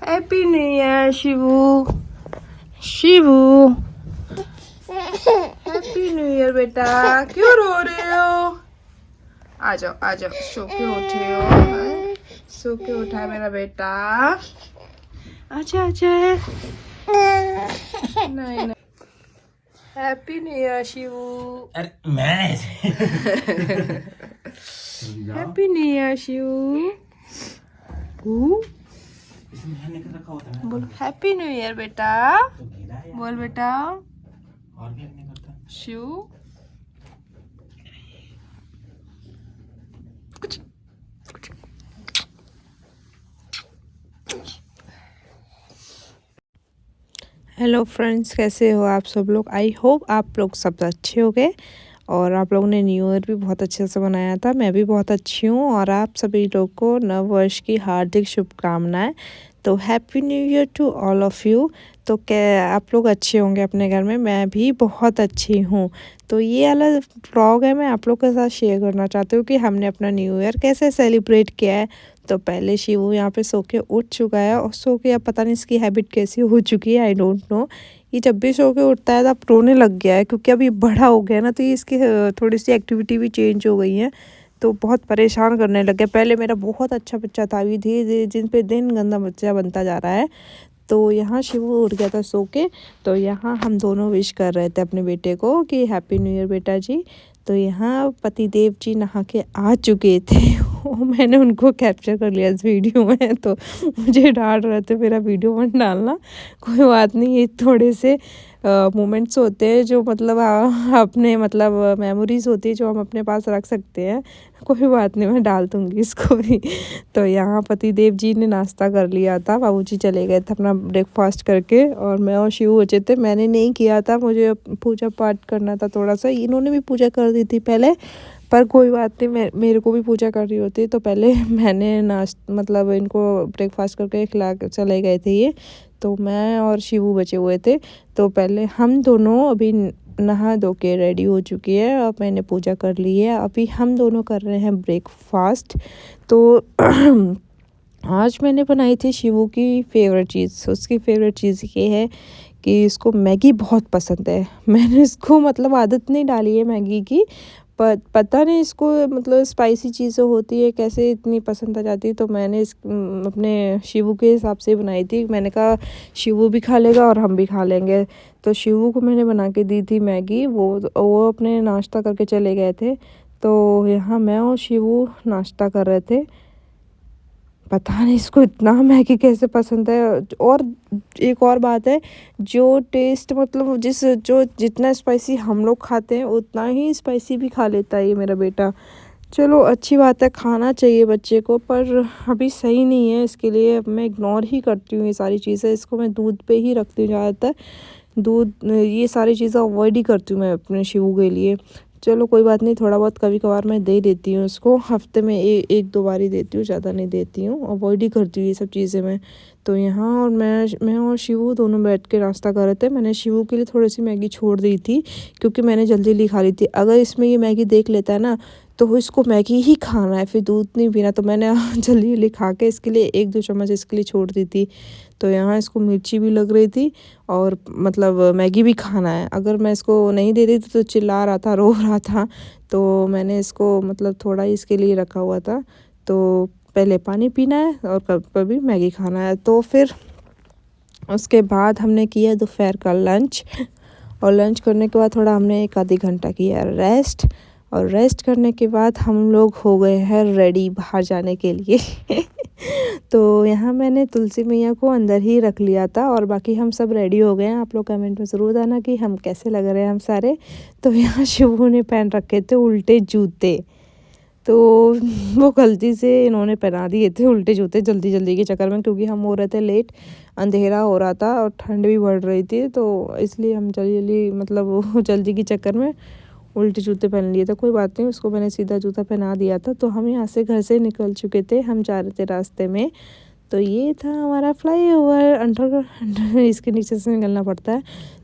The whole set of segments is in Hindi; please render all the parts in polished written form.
Happy new year Shivu. Shivu happy new year बेटा। क्यों रो रहे हो? आ जाओ सो के उठे हो? सो के उठा मेरा बेटा। अच्छा नहीं हैप्पी न्यू ईयर शिवू। अरे मैं हैप्पी न्यू ईयर शिवू। बोल हैप्पी न्यू ईयर बेटा। बोल बेटा और भी अपने करता शिव। हेलो फ्रेंड्स, कैसे हो आप सब लोग? आई होप आप लोग सब अच्छे हो गए और आप लोगों ने न्यू ईयर भी बहुत अच्छे से मनाया था। मैं भी बहुत अच्छी हूँ और आप सभी लोग को नव वर्ष की हार्दिक शुभकामनाएं। तो happy new year to all of you. तो क्या आप लोग अच्छे होंगे अपने घर में? मैं भी बहुत अच्छी हूँ। तो ये वाला व्लॉग है, मैं आप लोग के साथ शेयर करना चाहती हूँ कि हमने अपना न्यू ईयर कैसे सेलिब्रेट किया है। तो पहले शिवू यहाँ पे सो के उठ चुका है और सो के अब पता नहीं इसकी हैबिट कैसी हो चुकी है, आई डोंट नो। ये जब भी सो के उठता है तो अब रोने लग गया है, क्योंकि अभी बड़ा हो गया ना, तो ये इसकी थोड़ी सी एक्टिविटी भी चेंज हो गई है, तो बहुत परेशान करने लग गया। पहले मेरा बहुत अच्छा बच्चा था, अभी धीरे धीरे दिन पे दिन गंदा बच्चा बनता जा रहा है। तो यहाँ शिवू उठ गया था सो के, तो यहाँ हम दोनों विश कर रहे थे अपने बेटे को कि हैप्पी न्यू ईयर बेटा जी। तो यहाँ पतिदेव जी नहा के आ चुके थे मैंने उनको कैप्चर कर लिया इस वीडियो में, तो मुझे डांट रहे थे मेरा वीडियो मत डालना। कोई बात नहीं, ये थोड़े से मोमेंट्स होते हैं जो मतलब अपने मतलब मेमोरीज होती है जो हम अपने पास रख सकते हैं। कोई बात नहीं, मैं डाल दूँगी इसको भी। तो यहाँ पतिदेव जी ने नाश्ता कर लिया था, बाबूजी चले गए थे अपना ब्रेकफास्ट करके, और मैं और शिव बचे थे। मैंने नहीं किया था, मुझे पूजा पाठ करना था थोड़ा सा। इन्होंने भी पूजा कर दी थी पहले, पर कोई बात नहीं, मेरे को भी पूजा करनी होती। तो पहले मैंने मतलब इनको ब्रेकफास्ट करके खिला के चले गए थे ये। तो मैं और शिवू बचे हुए थे। तो पहले हम दोनों अभी नहा धो के रेडी हो चुकी है और मैंने पूजा कर ली है। अभी हम दोनों कर रहे हैं ब्रेकफास्ट। तो आज मैंने बनाई थी शिवू की फेवरेट चीज़। उसकी फेवरेट चीज़ ये है कि इसको मैगी बहुत पसंद है। मैंने इसको मतलब आदत नहीं डाली है मैगी की, पर पता नहीं इसको मतलब स्पाइसी चीज़ें होती है कैसे इतनी पसंद आ जाती है। तो मैंने अपने शिवू के हिसाब से बनाई थी। मैंने कहा शिवू भी खा लेगा और हम भी खा लेंगे। तो शिवू को मैंने बना के दी थी मैगी, वो अपने नाश्ता करके चले गए थे। तो यहाँ मैं और शिवू नाश्ता कर रहे थे। पता नहीं इसको इतना मैगी कैसे पसंद है। और एक और बात है, जो टेस्ट मतलब जो जितना स्पाइसी हम लोग खाते हैं उतना ही स्पाइसी भी खा लेता है ये मेरा बेटा। चलो अच्छी बात है, खाना चाहिए बच्चे को, पर अभी सही नहीं है इसके लिए। अब मैं इग्नोर ही करती हूँ ये सारी चीज़ें। इसको मैं दूध पे ही रखती हूँ ज़्यादातर। दूध ये सारी चीज़ें अवॉइड ही करती हूँ मैं अपने शिवू के लिए। चलो कोई बात नहीं, थोड़ा बहुत कभी कभार मैं दे देती हूँ उसको, हफ्ते में एक दो बार ही देती हूँ, ज़्यादा नहीं देती हूँ, अवॉइड ही करती हूँ ये सब चीज़ें मैं। तो यहाँ और मैं और शिवू दोनों बैठ के नाश्ता कर रहे थे। मैंने शिवू के लिए थोड़ी सी मैगी छोड़ दी थी, क्योंकि मैंने जल्दी जल्दी खा ली थी। अगर इसमें ये मैगी देख लेता है ना, तो इसको मैगी ही खाना है, फिर दूध नहीं पीना। तो मैंने जल्दी जल्दी खा के इसके लिए 1-2 चम्मच इसके लिए छोड़ दी थी। तो यहाँ इसको मिर्ची भी लग रही थी और मतलब मैगी भी खाना है। अगर मैं इसको नहीं दे देती तो चिल्ला रहा था, रो रहा था। तो मैंने इसको मतलब थोड़ा ही इसके लिए रखा हुआ था। तो पहले पानी पीना है और कभी मैगी खाना है। तो फिर उसके बाद हमने किया दोपहर का लंच, और लंच करने के बाद थोड़ा हमने 1 आधी घंटा किया रेस्ट, और रेस्ट करने के बाद हम लोग हो गए हैं रेडी बाहर जाने के लिए तो यहाँ मैंने तुलसी मैया को अंदर ही रख लिया था और बाकी हम सब रेडी हो गए हैं। आप लोग कमेंट में ज़रूर बताना कि हम कैसे लग रहे हैं हम सारे। तो यहाँ शिवू ने पहन रखे थे उल्टे जूते, तो वो गलती से इन्होंने पहना दिए थे उल्टे जूते जल्दी जल्दी के चक्कर में, क्योंकि हम हो रहे थे लेट, अंधेरा हो रहा था और ठंड भी बढ़ रही थी। तो इसलिए हम जल्दी जल्दी मतलब जल्दी के चक्कर में उल्टे जूते पहन लिए थे। कोई बात नहीं, उसको मैंने सीधा जूता पहना दिया था। तो हम यहाँ से घर से निकल चुके थे, हम जा रहे थे रास्ते में। तो ये था हमारा फ्लाईओवर, अंडर इसके नीचे से निकलना पड़ता है।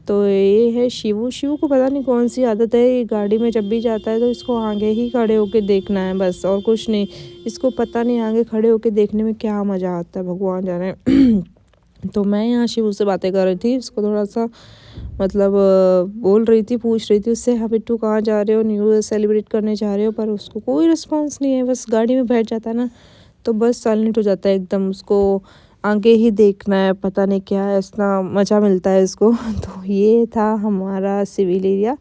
तो ये है शिवू। शिवू को पता नहीं कौन सी आदत है, ये गाड़ी में जब भी जाता है तो इसको आगे ही खड़े होके देखना है बस, और कुछ नहीं। इसको पता नहीं आगे खड़े होके देखने में क्या मज़ा आता है, भगवान जाने तो मैं यहाँ शिव से बातें कर रही थी, उसको थोड़ा सा मतलब बोल रही थी, पूछ रही थी उससे, हाँ बिट्टू कहाँ जा रहे हो, न्यू ईयर सेलिब्रेट करने जा रहे हो, पर उसको कोई रिस्पॉन्स नहीं है। बस गाड़ी में बैठ जाता है ना तो बस साइलेंट हो जाता है एकदम, उसको आगे ही देखना है, पता नहीं क्या है, इतना मज़ा मिलता है इसको। तो ये था हमारा सिविल एरिया,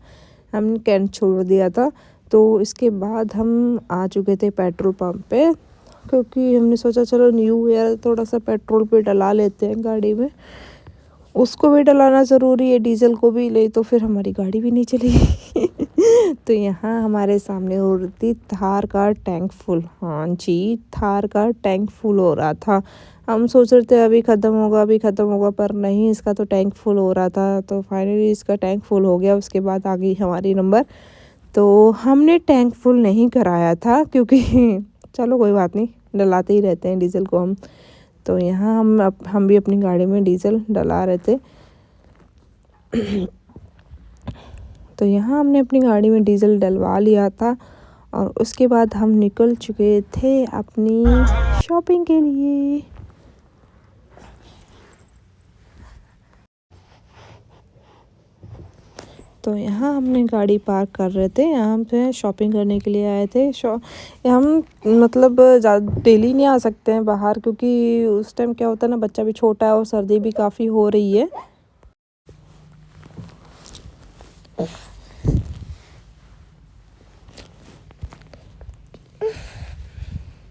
हमने कैंट छोड़ दिया था। तो इसके बाद हम आ चुके थे पेट्रोल पंप पे, क्योंकि हमने सोचा चलो न्यू ईयर थोड़ा सा पेट्रोल पे डला लेते हैं गाड़ी में, उसको भी डलाना ज़रूरी है, डीजल को भी, ले तो फिर हमारी गाड़ी भी नहीं चलेगी। तो यहाँ हमारे सामने हो रही थी थार का टैंक फुल। हाँ जी, थार का टैंक फुल हो रहा था। हम सोच रहे थे अभी ख़त्म होगा, अभी ख़त्म होगा, पर नहीं, इसका तो टैंक फुल हो रहा था। तो फाइनली इसका टैंक फुल हो गया। उसके बाद आ गई हमारी नंबर। तो हमने टैंक फुल नहीं कराया था, क्योंकि चलो कोई बात नहीं, डलाते ही रहते हैं डीजल को हम। तो यहाँ हम भी अपनी गाड़ी में डीजल डला रहे थे। तो यहाँ हमने अपनी गाड़ी में डीजल डलवा लिया था और उसके बाद हम निकल चुके थे अपनी शॉपिंग के लिए। तो यहाँ हमने गाड़ी पार्क कर रहे थे, यहाँ पे शॉपिंग करने के लिए आए थे। हम मतलब ज़्यादा डेली नहीं आ सकते हैं बाहर, क्योंकि उस टाइम क्या होता है ना, बच्चा भी छोटा है और सर्दी भी काफ़ी हो रही है।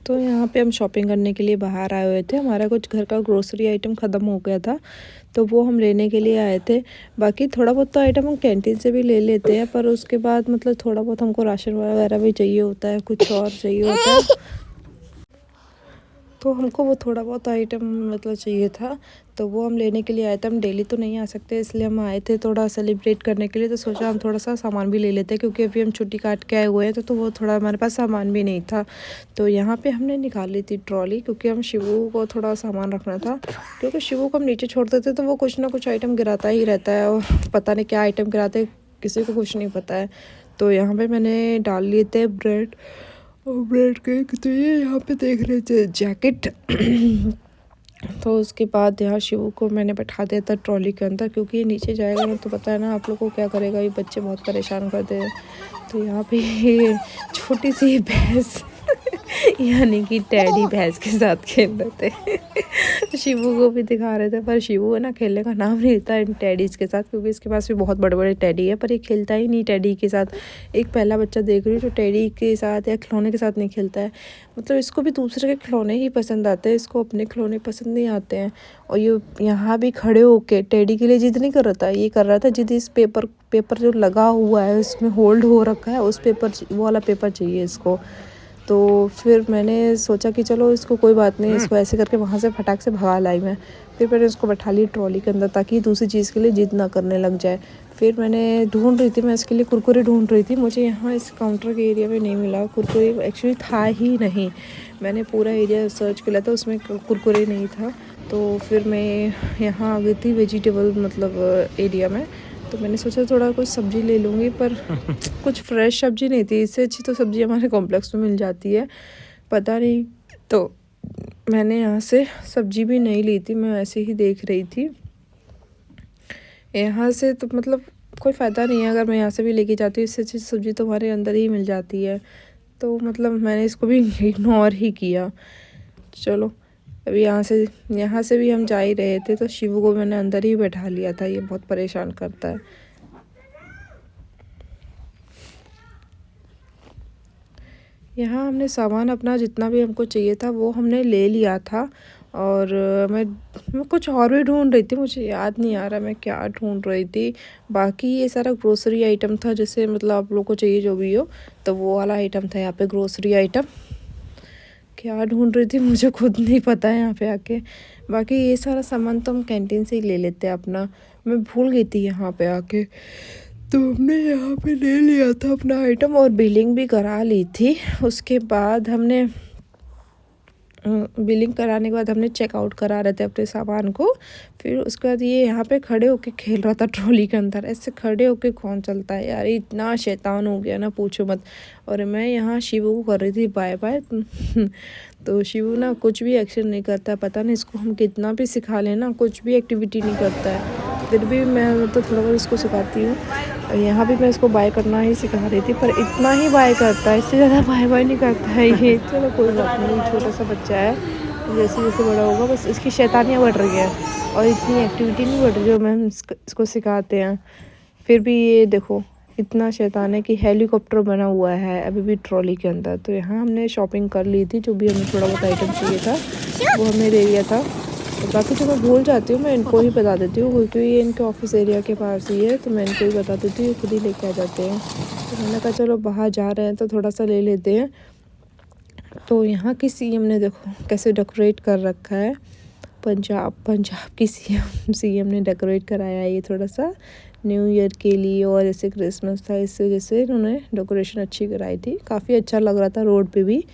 तो यहाँ पे हम शॉपिंग करने के लिए बाहर आए हुए थे। हमारा कुछ घर का ग्रोसरी आइटम ख़त्म हो गया था, तो वो हम लेने के लिए आए थे। बाकी थोड़ा बहुत तो आइटम हम कैंटीन से भी ले लेते हैं, पर उसके बाद मतलब थोड़ा बहुत हमको राशन वगैरह भी चाहिए होता है, कुछ और चाहिए होता है, तो हमको वो थोड़ा बहुत आइटम मतलब चाहिए था, तो वो हम लेने के लिए आए थे। हम डेली तो नहीं आ सकते, इसलिए हम आए थे थोड़ा सेलिब्रेट करने के लिए। तो सोचा हम थोड़ा सा सामान भी ले लेते हैं, क्योंकि अभी हम छुट्टी काट के आए हुए हैं, तो वो थोड़ा हमारे पास सामान भी नहीं था। तो यहाँ पे हमने निकाल ली थी ट्रॉली, क्योंकि हम शिवू को थोड़ा सामान रखना था, क्योंकि शिवू को हम नीचे छोड़ देते तो वो कुछ ना कुछ आइटम गिराता ही रहता है, और पता नहीं क्या आइटम गिराते, किसी को कुछ नहीं पता है। तो यहाँ पर मैंने डाल लिए थे ब्रेड और ब्रेड केक। तो ये यहाँ पे देख रहे थे जैकेट। तो उसके बाद यहाँ शिवू को मैंने बैठा दिया था ट्रॉली के अंदर, क्योंकि ये नीचे जाएगा ना, तो पता है ना आप लोग को क्या करेगा, ये बच्चे बहुत परेशान करते हैं। तो यहाँ पे ये छोटी सी भैंस यानी कि टैडी भैंस के साथ खेल रहे थे। शिवू को भी दिखा रहे थे, पर शिवू है ना खेलने का नाम नहीं लेता इन टैडीज़ के साथ, क्योंकि इसके पास भी बहुत बड़े बड़े टैडी है, पर ये खेलता ही नहीं टैडी के साथ। एक पहला बच्चा देख रही हूँ जो टैडी के साथ या खिलौने के साथ नहीं खेलता है, मतलब इसको भी दूसरे के खिलौने ही पसंद आते हैं, इसको अपने खिलौने पसंद नहीं आते हैं। और ये यहाँ भी खड़े होके टैडी के लिए जिद नहीं कर रहा था, ये कर रहा था जिद इस पेपर जो लगा हुआ है उसमें होल्ड हो रखा है, उस पेपर, वो वाला पेपर चाहिए इसको। तो फिर मैंने सोचा कि चलो इसको कोई बात नहीं, इसको ऐसे करके वहाँ से फटाक से भगा लाई मैं। फिर मैंने इसको बैठा ली ट्रॉली के अंदर, ताकि दूसरी चीज़ के लिए जिद ना करने लग जाए। फिर मैंने ढूंढ रही थी, मैं इसके लिए कुरकुरे ढूंढ रही थी, मुझे यहाँ इस काउंटर के एरिया में नहीं मिला कुरकुरे, एक्चुअली था ही नहीं। मैंने पूरा एरिया सर्च किया था, उसमें कुरकुरे नहीं था। तो फिर मैं यहाँ आ गई थी वेजिटेबल मतलब एरिया में। तो मैंने सोचा थोड़ा कुछ सब्ज़ी ले लूँगी, पर कुछ फ्रेश सब्ज़ी नहीं थी। इससे अच्छी तो सब्ज़ी हमारे कॉम्प्लेक्स में मिल जाती है, पता नहीं। तो मैंने यहाँ से सब्ज़ी भी नहीं ली थी, मैं ऐसे ही देख रही थी यहाँ से। तो मतलब कोई फ़ायदा नहीं है अगर मैं यहाँ से भी लेके जाती हूँ, इससे अच्छी सब्ज़ी तो हमारे अंदर ही मिल जाती है। तो मतलब मैंने इसको भी इग्नोर ही किया। चलो अभी यहाँ से भी हम जा ही रहे थे, तो शिवू को मैंने अंदर ही बैठा लिया था, ये बहुत परेशान करता है। यहाँ हमने सामान अपना जितना भी हमको चाहिए था वो हमने ले लिया था। और मैं कुछ और भी ढूंढ रही थी, मुझे याद नहीं आ रहा मैं क्या ढूंढ रही थी। बाकी ये सारा ग्रोसरी आइटम था, जैसे मतलब आप लोग को चाहिए जो भी हो, तो वो वाला आइटम था यहाँ पे ग्रोसरी आइटम। क्या ढूंढ रही थी मुझे खुद नहीं पता है यहाँ पे आके। बाकी ये सारा सामान तो हम कैंटीन से ही ले लेते हैं अपना, मैं भूल गई थी यहाँ पे आके। तो हमने यहाँ पे ले लिया था अपना आइटम और बिलिंग भी करा ली थी। उसके बाद हमने बिलिंग कराने के बाद हमने चेकआउट करा रहे थे अपने सामान को। फिर उसके बाद ये यहाँ पे खड़े होके खेल रहा था ट्रॉली के अंदर। ऐसे खड़े होके कौन चलता है यार, इतना शैतान हो गया ना, पूछो मत। और मैं यहाँ शिवू को कर रही थी बाय बाय तो शिवू ना कुछ भी एक्शन नहीं करता, पता नहीं इसको हम कितना भी सिखा लें ना, कुछ भी एक्टिविटी नहीं करता है। फिर भी मैं तो थोड़ा बहुत इसको सिखाती हूँ। यहाँ भी मैं इसको बाय करना ही सिखा रही थी, पर इतना ही बाय करता है, इससे ज़्यादा बाय बाय नहीं करता है ये। चलो कोई बात नहीं, छोटा सा बच्चा है, जैसे जैसे बड़ा होगा बस इसकी शैतानियाँ बढ़ रही है और इतनी एक्टिविटी नहीं बढ़ रही जो मैं इसको सिखाते हैं। फिर भी ये देखो इतना शैतान है कि हेलीकॉप्टर बना हुआ है अभी भी ट्रॉली के अंदर। तो यहाँ हमने शॉपिंग कर ली थी, जो भी हमें थोड़ा बहुत आइटम चाहिए था वो हमें दे दिया था। तो बाकी जो मैं भूल जाती हूँ मैं इनको ही बता देती हूँ, क्योंकि ये इनके ऑफिस एरिया के पास ही है, तो मैं इनको ही बता देती हूँ, ये खुद ही लेके आ जाते हैं। तो मैंने कहा चलो बाहर जा रहे हैं तो थोड़ा सा ले लेते हैं। तो यहाँ की सीएम ने देखो कैसे डेकोरेट कर रखा है, पंजाब की सीएम ने डेकोरेट कराया है ये थोड़ा सा न्यू ईयर के लिए, और ऐसे क्रिसमस था इस वजह से इन्होंने डेकोरेशन अच्छी कराई थी, काफ़ी अच्छा लग रहा था रोड पे भी।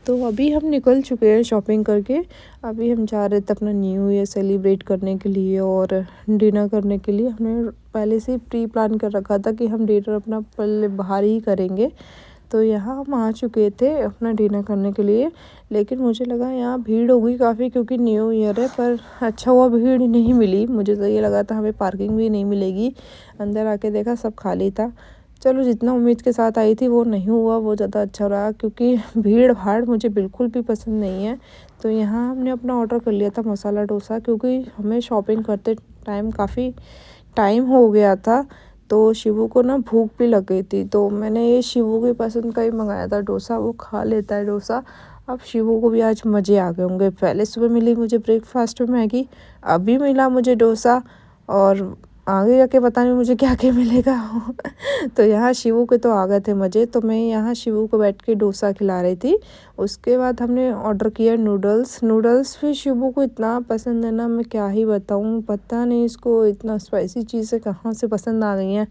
तो अभी हम निकल चुके हैं शॉपिंग करके, अभी हम जा रहे थे अपना न्यू ईयर सेलिब्रेट करने के लिए और डिनर करने के लिए। हमने पहले से प्री प्लान कर रखा था कि हम डिनर अपना पहले बाहर ही करेंगे। तो यहाँ हम आ चुके थे अपना डिनर करने के लिए, लेकिन मुझे लगा यहाँ भीड़ होगी काफ़ी क्योंकि न्यू ईयर है, पर अच्छा हुआ भीड़ नहीं मिली। मुझे तो ये लगा था हमें पार्किंग भी नहीं मिलेगी, अंदर आके देखा सब खाली था। चलो जितना उम्मीद के साथ आई थी वो नहीं हुआ, वो ज़्यादा अच्छा रहा, क्योंकि भीड़ भाड़ मुझे बिल्कुल भी पसंद नहीं है। तो यहाँ हमने अपना ऑर्डर कर लिया था मसाला डोसा, क्योंकि हमें शॉपिंग करते टाइम काफ़ी टाइम हो गया था, तो शिवू को ना भूख भी लग गई थी। तो मैंने ये शिवू की पसंद का ही मंगाया था डोसा, वो खा लेता है डोसा। अब शिवू को भी आज मज़े आ गए होंगे। पहले सुबह मिली मुझे ब्रेकफास्ट में मैगी, अभी मिला मुझे डोसा, और आगे जाके पता नहीं मुझे क्या क्या मिलेगा तो यहाँ शिवू के तो आ गए थे मज़े। तो मैं यहाँ शिवू को बैठ के डोसा खिला रही थी। उसके बाद हमने ऑर्डर किया नूडल्स भी शिवू को इतना पसंद है ना, मैं क्या ही बताऊँ, पता नहीं इसको इतना स्पाइसी चीज़ें कहाँ से पसंद आ गई हैं।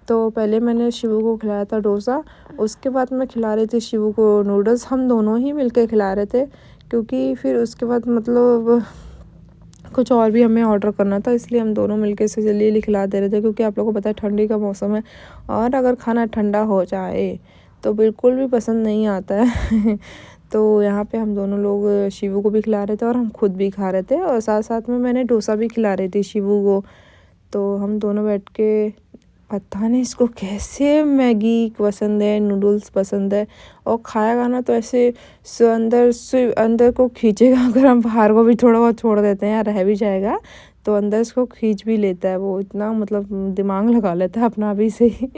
तो पहले मैंने शिवू को खिलाया था डोसा, उसके बाद मैं खिला रही थी शिवू को नूडल्स, हम दोनों ही मिलकर खिला रहे थे, क्योंकि फिर उसके बाद मतलब कुछ और भी हमें ऑर्डर करना था, इसलिए हम दोनों मिलके इसे जल्दी खिला दे रहे थे, क्योंकि आप लोगों को पता है ठंडी का मौसम है और अगर खाना ठंडा हो जाए तो बिल्कुल भी पसंद नहीं आता है तो यहाँ पे हम दोनों लोग शिवू को भी खिला रहे थे और हम खुद भी खा रहे थे, और साथ साथ में मैंने डोसा भी खिला रही थी शिवू को। तो हम दोनों बैठ के, पता नहीं इसको कैसे मैगी पसंद है, नूडल्स पसंद है, और खाएगा ना तो ऐसे अंदर को खींचेगा। अगर हम बाहर को भी थोड़ा बहुत छोड़ देते हैं या रह भी जाएगा तो अंदर इसको खींच भी लेता है, वो इतना मतलब दिमाग लगा लेता है अपना अभी से ही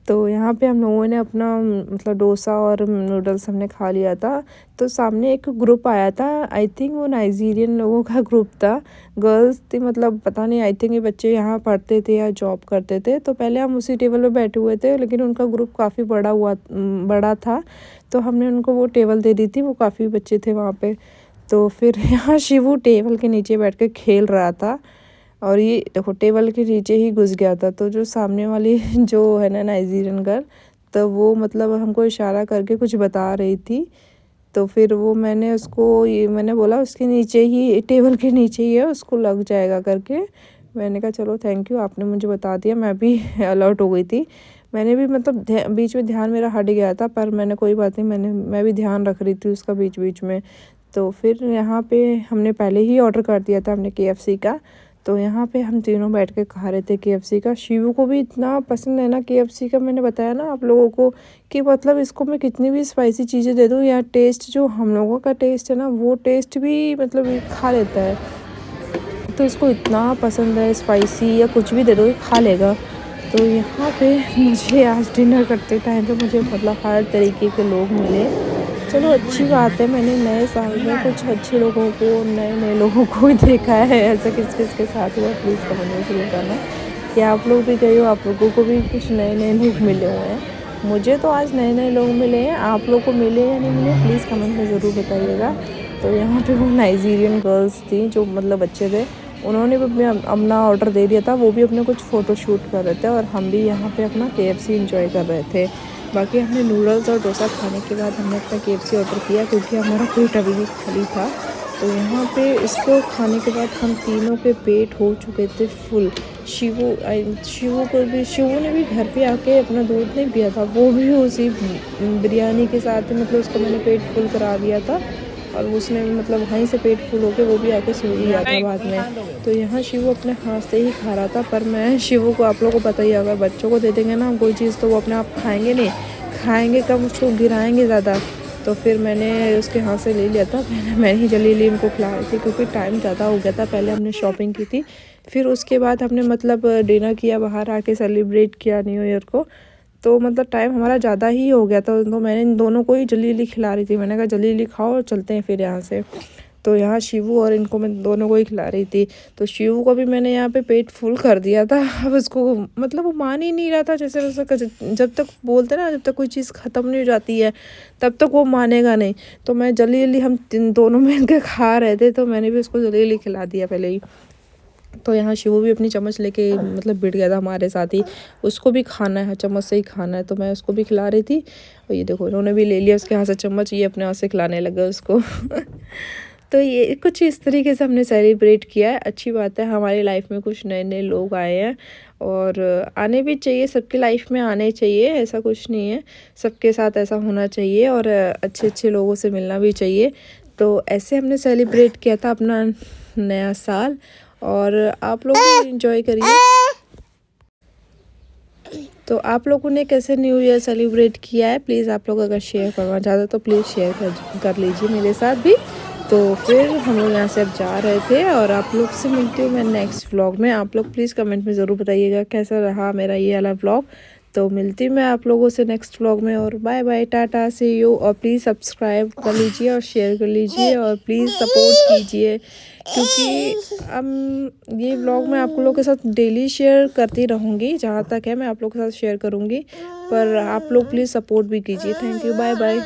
तो यहाँ पे हम लोगों ने अपना मतलब डोसा और नूडल्स हमने खा लिया था। तो सामने एक ग्रुप आया था, आई थिंक वो नाइजीरियन लोगों का ग्रुप था, गर्ल्स थी, मतलब पता नहीं, आई थिंक ये बच्चे यहाँ पढ़ते थे या जॉब करते थे। तो पहले हम उसी टेबल पे बैठे हुए थे, लेकिन उनका ग्रुप काफ़ी बड़ा था, तो हमने उनको वो टेबल दे दी थी, वो काफ़ी बच्चे थे वहाँ पे। तो फिर यहाँ शिवू टेबल के नीचे बैठ के खेल रहा था, और ये देखो टेबल के नीचे ही घुस गया था। तो जो सामने वाली जो है ना नाइजीरियन गर्ल, तो वो मतलब हमको इशारा करके कुछ बता रही थी। तो फिर वो मैंने बोला उसके नीचे ही, टेबल के नीचे ही है, उसको लग जाएगा करके। मैंने कहा चलो थैंक यू, आपने मुझे बता दिया, मैं भी अलर्ट हो गई थी। मैंने भी मतलब बीच में ध्यान मेरा हट गया था, पर मैंने कोई बात नहीं, मैं भी ध्यान रख रही थी उसका बीच बीच में। तो फिर यहाँ पे हमने पहले ही ऑर्डर कर दिया था हमने KFC का। तो यहाँ पे हम तीनों बैठ के खा रहे थे KFC का। शिवू को भी इतना पसंद है ना KFC का, मैंने बताया ना आप लोगों को कि मतलब इसको मैं कितनी भी स्पाइसी चीज़ें दे दूँ, या टेस्ट जो हम लोगों का टेस्ट है ना वो टेस्ट भी मतलब ये खा लेता है। तो इसको इतना पसंद है, स्पाइसी या कुछ भी दे दो ये खा लेगा। तो यहाँ पे मुझे आज डिनर करते टाइम पे मुझे मतलब हर तरीके के लोग मिले। चलो अच्छी बात है, मैंने नए साल में कुछ अच्छे लोगों को, नए लोगों को देखा है। ऐसा किस के साथ हुआ प्लीज़ कमेंट में ज़रूर करना कि आप लोग भी गए हो, आप लोगों को भी कुछ नए लोग मिले हुए हैं। मुझे तो आज नए लोग मिले हैं, आप लोग को मिले या नहीं मिले प्लीज़ कमेंट में ज़रूर बताइएगा। तो यहाँ पे वो नाइजीरियन गर्ल्स थी जो मतलब बच्चे थे, उन्होंने भी अपना ऑर्डर दे दिया था, वो भी अपने कुछ फ़ोटो शूट कर रहे थे, और हम भी यहाँ पे अपना KFC एंजॉय कर रहे थे। बाकी हमने नूडल्स और डोसा खाने के बाद हमने अपना KFC ऑर्डर किया क्योंकि हमारा पेट अभी भी खाली था। तो यहाँ पे इसको खाने के बाद हम तीनों के पेट हो चुके थे फुल। शिवू ने भी घर पे आके अपना दूध नहीं पिया था, वो भी उसी बिरयानी के साथ मतलब उसको मैंने पेट फुल करा दिया था और उसने मतलब वहीं से पेट फुल होके वो भी आके सो ही गया था बाद में। तो यहाँ शिवू अपने हाथ से ही खा रहा था, पर मैं शिवू को, आप लोगों को पता ही है, अगर बच्चों को दे देंगे ना कोई चीज़ तो वो अपने आप खाएंगे नहीं, खाएंगे कम, उसको गिराएंगे ज़्यादा। तो फिर मैंने उसके हाथ से ले लिया था, मैंने ही जल्दी इनको खिला रही थी क्योंकि टाइम ज़्यादा हो गया था। पहले हमने शॉपिंग की थी, फिर उसके बाद हमने मतलब डिनर किया, बाहर आके सेलिब्रेट किया न्यू ईयर को। तो मतलब टाइम हमारा ज़्यादा ही हो गया था, तो मैंने इन दोनों को ही जल्दी खिला रही थी। मैंने कहा जल्दी खाओ और चलते हैं फिर यहाँ से। तो यहाँ शिवू और इनको मैं दोनों को ही खिला रही थी। तो शिवू को भी मैंने यहाँ पे पेट फुल कर दिया था। अब उसको मतलब वो मान ही नहीं रहा था, जैसे जब तक बोलते ना, जब तक कोई चीज़ ख़त्म नहीं हो जाती है तब तक वो मानेगा नहीं। तो मैं जल्दी हम दोनों मिल के खा रहे थे, तो मैंने भी उसको जल्दी खिला दिया पहले ही। तो यहाँ शिवू भी अपनी चम्मच लेके मतलब बैठ गया था हमारे साथ ही, उसको भी खाना है, चम्मच से ही खाना है। तो मैं उसको भी खिला रही थी और ये देखो इन्होंने भी ले लिया उसके हाथ से चम्मच, ये अपने हाथ से खिलाने लगा उसको। तो ये कुछ इस तरीके से हमने सेलिब्रेट किया है। अच्छी बात है, हमारी लाइफ में कुछ नए नए लोग आए हैं और आने भी चाहिए, सबकी लाइफ में आने चाहिए, ऐसा कुछ नहीं है, सबके साथ ऐसा होना चाहिए और अच्छे अच्छे लोगों से मिलना भी चाहिए। तो ऐसे हमने सेलिब्रेट किया था अपना नया साल और आप लोग भी इंजॉय करिए। तो आप लोगों ने कैसे न्यू ईयर सेलिब्रेट किया है, प्लीज़ आप लोग अगर शेयर करना चाहते हो तो प्लीज़ शेयर कर लीजिए मेरे साथ भी। तो फिर हम लोग यहाँ से अब जा रहे थे और आप लोग से मिलती हूँ मैं नेक्स्ट व्लॉग में। आप लोग प्लीज़ कमेंट में ज़रूर बताइएगा कैसा रहा मेरा ये वाला व्लॉग। तो मिलती हूँ मैं आप लोगों से नेक्स्ट व्लॉग में और bye bye, tata, see you. और प्लीज़ सब्सक्राइब कर लीजिए और शेयर कर लीजिए और प्लीज़ सपोर्ट कीजिए, क्योंकि ये व्लॉग मैं आप लोगों के साथ डेली शेयर करती रहूँगी, जहाँ तक है मैं आप लोगों के साथ शेयर करूँगी, पर आप लोग प्लीज़ सपोर्ट भी कीजिए। Thank you, bye bye.